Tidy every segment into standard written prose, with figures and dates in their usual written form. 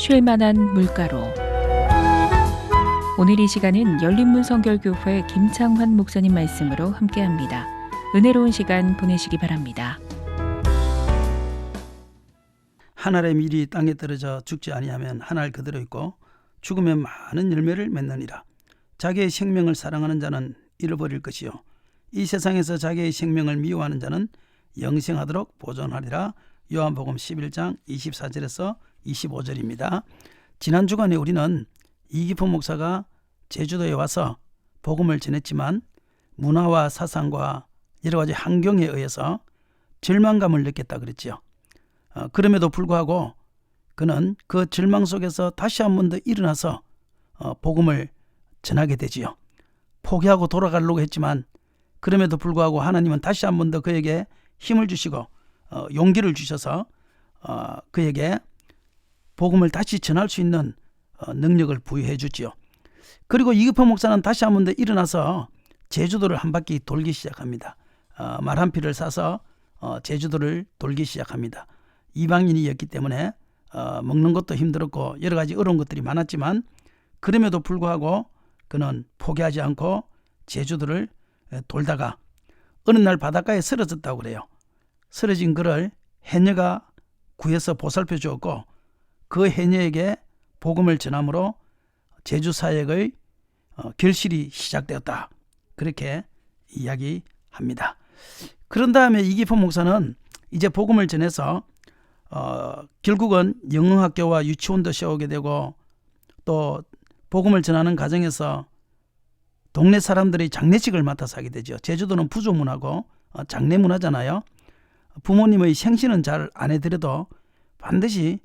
쉴만한 물가로. 오늘 이 시간은 열린문 성결교회 김창환 목사님 말씀으로 함께합니다. 은혜로운 시간 보내시기 바랍니다. 한 알의 밀이 땅에 떨어져 죽지 아니하면 한 알 그대로 있고 죽으면 많은 열매를 맺느니라. 자기의 생명을 사랑하는 자는 잃어버릴 것이요 이 세상에서 자기의 생명을 미워하는 자는 영생하도록 보존하리라. 요한복음 11장 24절에서 25절입니다. 지난 주간에 우리는 이기품 목사가 제주도에 와서 복음을 전했지만 문화와 사상과 여러 가지 환경에 의해서 절망감을 느꼈다 그랬지요. 그럼에도 불구하고 그는 그 절망 속에서 다시 한 번 더 일어나서 복음을 전하게 되지요. 포기하고 돌아가려고 했지만 그럼에도 불구하고 하나님은 다시 한 번 더 그에게 힘을 주시고 용기를 주셔서 그에게 복음을 다시 전할 수 있는 능력을 부여해 주지요. 그리고 이기품 목사는 다시 한 번 더 일어나서 제주도를 한 바퀴 돌기 시작합니다. 말 한 피를 사서 제주도를 돌기 시작합니다. 이방인이었기 때문에 먹는 것도 힘들었고 여러 가지 어려운 것들이 많았지만 그럼에도 불구하고 그는 포기하지 않고 제주도를 돌다가 어느 날 바닷가에 쓰러졌다고 그래요. 쓰러진 그를 해녀가 구해서 보살펴 주었고 그 해녀에게 복음을 전함으로 제주 사역의 결실이 시작되었다. 그렇게 이야기합니다. 그런 다음에 이기품 목사는 이제 복음을 전해서 결국은 영흥학교와 유치원도 세우게 되고 또 복음을 전하는 과정에서 동네 사람들이 장례식을 맡아서 하게 되죠. 제주도는 부조문화고 장례문화잖아요. 부모님의 생신은 잘 안 해드려도 반드시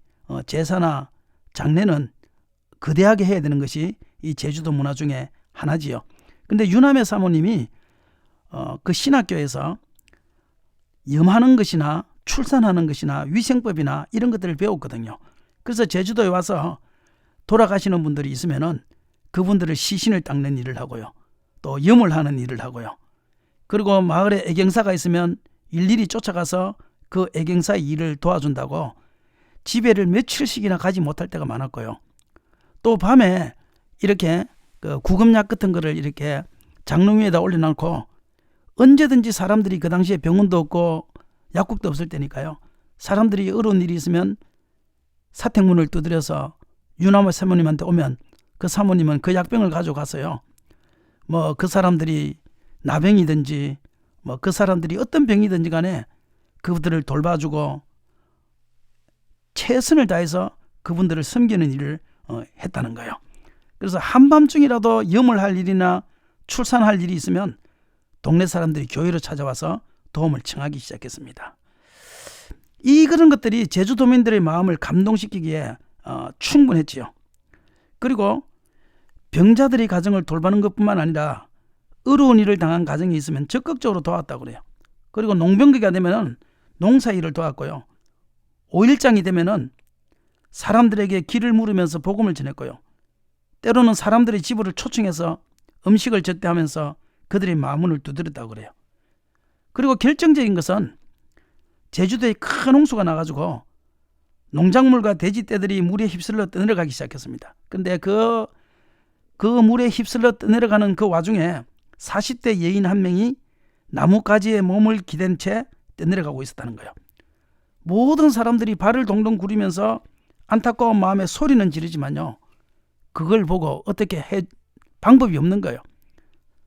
제사나 장례는 거대하게 해야 되는 것이 이 제주도 문화 중에 하나지요. 근데 유남의 사모님이 그 신학교에서 염하는 것이나 출산하는 것이나 위생법이나 이런 것들을 배웠거든요. 그래서 제주도에 와서 돌아가시는 분들이 있으면은 그분들을 시신을 닦는 일을 하고요. 또 염을 하는 일을 하고요. 그리고 마을에 애경사가 있으면 일일이 쫓아가서 그 애경사의 일을 도와준다고 집에를 며칠씩이나 가지 못할 때가 많았고요. 또 밤에 이렇게 그 구급약 같은 거를 이렇게 장롱 위에다 올려놓고 언제든지 사람들이 그 당시에 병원도 없고 약국도 없을 때니까요. 사람들이 어려운 일이 있으면 사택문을 두드려서 유남의 사모님한테 오면 그 사모님은 그 약병을 가져가서요. 뭐 그 사람들이 나병이든지 뭐 그 사람들이 어떤 병이든지 간에 그분들을 돌봐주고 최선을 다해서 그분들을 섬기는 일을 했다는 거예요. 그래서 한밤중이라도 염을 할 일이나 출산할 일이 있으면 동네 사람들이 교회로 찾아와서 도움을 청하기 시작했습니다. 그런 것들이 제주도민들의 마음을 감동시키기에 충분했지요. 그리고 병자들이 가정을 돌보는 것뿐만 아니라 어려운 일을 당한 가정이 있으면 적극적으로 도왔다고 그래요. 그리고 농병기가 되면 농사 일을 도왔고요. 5일장이 되면 사람들에게 길을 물으면서 복음을 전했고요. 때로는 사람들의 집을 초청해서 음식을 접대하면서 그들의 마음을 두드렸다고 그래요. 그리고 결정적인 것은 제주도에 큰 홍수가 나가지고 농작물과 돼지떼들이 물에 휩쓸려 떠내려가기 시작했습니다. 그런데 그 물에 휩쓸려 떠내려가는 그 와중에 40대 여인 한 명이 나뭇가지에 몸을 기댄 채 떠내려가고 있었다는 거예요. 모든 사람들이 발을 동동 구르면서 안타까운 마음에 소리는 지르지만요. 그걸 보고 어떻게 해 방법이 없는 거예요.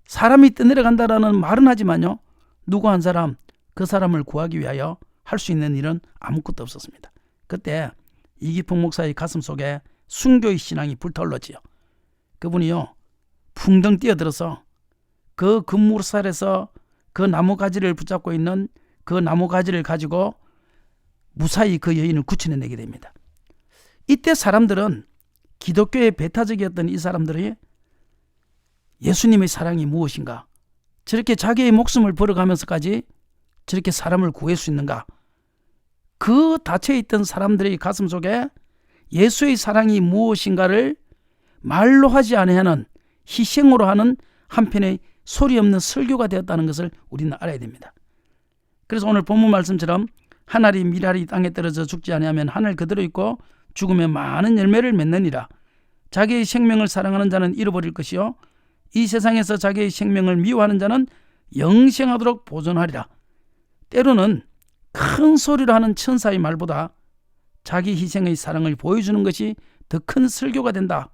사람이 떠내려간다라는 말은 하지만요. 누구 한 사람 그 사람을 구하기 위하여 할 수 있는 일은 아무것도 없었습니다. 그때 이기품 목사의 가슴 속에 순교의 신앙이 불타올랐지요. 그분이요. 풍덩 뛰어들어서 그 급물살에서 그 나무가지를 붙잡고 있는 그 나무가지를 가지고 무사히 그 여인을 구출해내게 됩니다. 이때 사람들은 기독교의 배타적이었던 이 사람들이 예수님의 사랑이 무엇인가? 저렇게 자기의 목숨을 버려가면서까지 저렇게 사람을 구할 수 있는가? 그 닫혀있던 사람들의 가슴 속에 예수의 사랑이 무엇인가를 말로 하지 아니하는 희생으로 하는 한편의 소리 없는 설교가 되었다는 것을 우리는 알아야 됩니다. 그래서 오늘 본문 말씀처럼 한 알이 밀알이 땅에 떨어져 죽지 아니하면 한 알 그대로 있고 죽으면 많은 열매를 맺느니라. 자기의 생명을 사랑하는 자는 잃어버릴 것이요 이 세상에서 자기의 생명을 미워하는 자는 영생하도록 보존하리라. 때로는 큰 소리로 하는 천사의 말보다 자기 희생의 사랑을 보여주는 것이 더 큰 설교가 된다.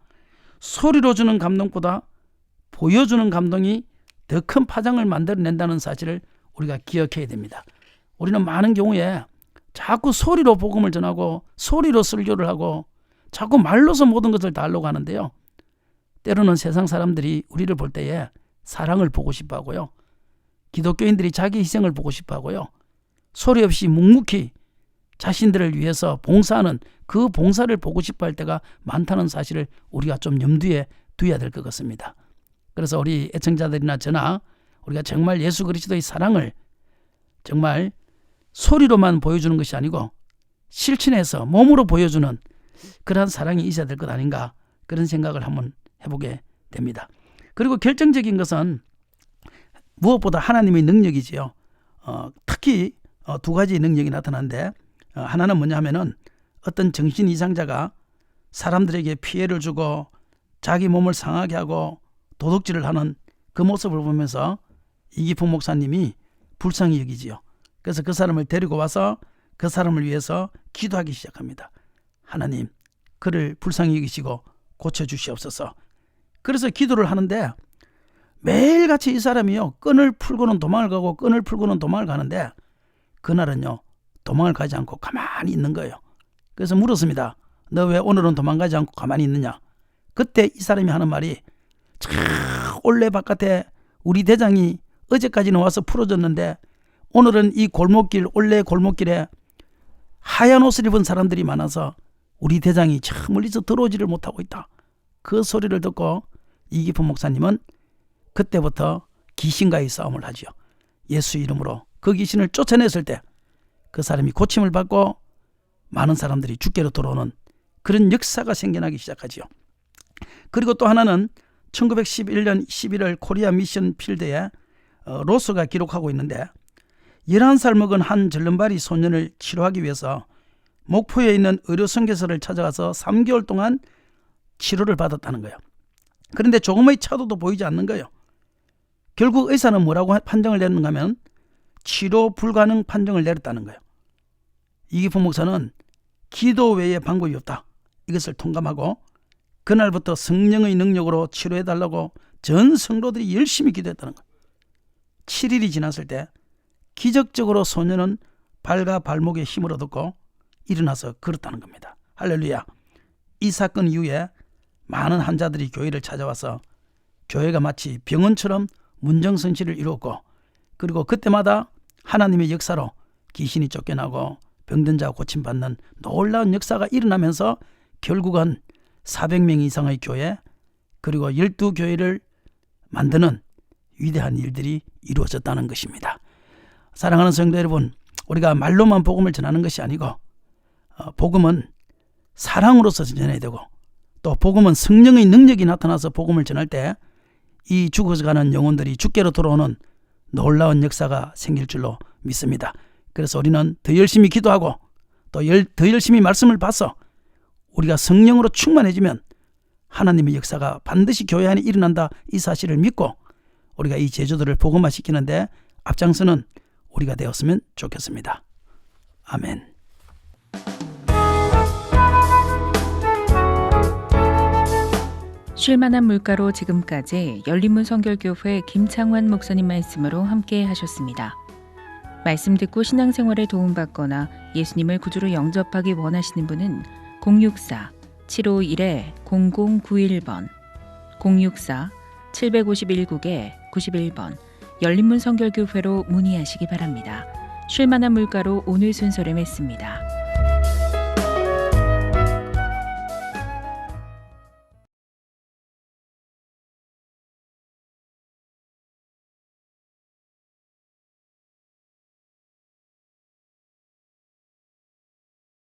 소리로 주는 감동보다 보여주는 감동이 더 큰 파장을 만들어낸다는 사실을 우리가 기억해야 됩니다. 우리는 많은 경우에 자꾸 소리로 복음을 전하고 소리로 설교를 하고 자꾸 말로서 모든 것을 다 하려고 하는데요. 때로는 세상 사람들이 우리를 볼 때에 사랑을 보고 싶어 하고요. 기독교인들이 자기 희생을 보고 싶어 하고요. 소리 없이 묵묵히 자신들을 위해서 봉사하는 그 봉사를 보고 싶어 할 때가 많다는 사실을 우리가 좀 염두에 두어야 될 것 같습니다. 그래서 우리 애청자들이나 저나 우리가 정말 예수 그리스도의 사랑을 정말 소리로만 보여주는 것이 아니고 실천해서 몸으로 보여주는 그러한 사랑이 있어야 될 것 아닌가, 그런 생각을 한번 해보게 됩니다. 그리고 결정적인 것은 무엇보다 하나님의 능력이지요. 특히 두 가지 능력이 나타나는데, 하나는 뭐냐 하면은 어떤 정신 이상자가 사람들에게 피해를 주고 자기 몸을 상하게 하고 도둑질을 하는 그 모습을 보면서 이기풍 목사님이 불쌍히 여기지요. 그래서 그 사람을 데리고 와서 그 사람을 위해서 기도하기 시작합니다. 하나님, 그를 불쌍히 여기시고 고쳐주시옵소서. 그래서 기도를 하는데 매일같이 이 사람이요, 끈을 풀고는 도망을 가고 끈을 풀고는 도망을 가는데 그날은요, 도망을 가지 않고 가만히 있는 거예요. 그래서 물었습니다. 너 왜 오늘은 도망가지 않고 가만히 있느냐? 그때 이 사람이 하는 말이, 올레 바깥에 우리 대장이 어제까지는 와서 풀어줬는데 오늘은 이 골목길, 올레 골목길에 하얀 옷을 입은 사람들이 많아서 우리 대장이 저 멀리서 들어오지를 못하고 있다. 그 소리를 듣고 이기풍 목사님은 그때부터 귀신과의 싸움을 하죠. 예수 이름으로 그 귀신을 쫓아냈을 때 그 사람이 고침을 받고 많은 사람들이 주께로 돌아오는 그런 역사가 생겨나기 시작하죠. 그리고 또 하나는 1911년 11월 코리아 미션 필드에 로스가 기록하고 있는데, 11살 먹은 한 절름발이 소년을 치료하기 위해서 목포에 있는 의료선교사를 찾아가서 3개월 동안 치료를 받았다는 거예요. 그런데 조금의 차도도 보이지 않는 거예요. 결국 의사는 뭐라고 판정을 내렸는가 하면 치료 불가능 판정을 내렸다는 거예요. 이기풍 목사는 기도 외에 방법이 없다, 이것을 통감하고 그날부터 성령의 능력으로 치료해달라고 전 성도들이 열심히 기도했다는 거예요. 7일이 지났을 때 기적적으로 소년은 발과 발목에 힘을 얻었고 일어나서 걸었다는 겁니다. 할렐루야. 이 사건 이후에 많은 환자들이 교회를 찾아와서 교회가 마치 병원처럼 문정성시를 이루었고, 그리고 그때마다 하나님의 역사로 귀신이 쫓겨나고 병든 자가 고침받는 놀라운 역사가 일어나면서 결국은 400명 이상의 교회, 그리고 12교회를 만드는 위대한 일들이 이루어졌다는 것입니다. 사랑하는 성도 여러분, 우리가 말로만 복음을 전하는 것이 아니고 복음은 사랑으로서 전해야 되고, 또 복음은 성령의 능력이 나타나서 복음을 전할 때 이 죽어가는 영혼들이 주께로 돌아오는 놀라운 역사가 생길 줄로 믿습니다. 그래서 우리는 더 열심히 기도하고 또 더 열심히 말씀을 봐서 우리가 성령으로 충만해지면 하나님의 역사가 반드시 교회 안에 일어난다, 이 사실을 믿고 우리가 이 제자들을 복음화시키는데 앞장서는 우리가 되었으면 좋겠습니다. 아멘. 쉴만한 물가로 지금까지 열린문 성결교회 김창환 목사님 말씀으로 함께 하셨습니다. 말씀 듣고 신앙생활에 도움받거나 예수님을 구주로 영접하기 원하시는 분은 064-751-0091번, 064-751-91번 열린문 성결교회로 문의하시기 바랍니다. 쉴만한 물가로 오늘 순서를 맺습니다.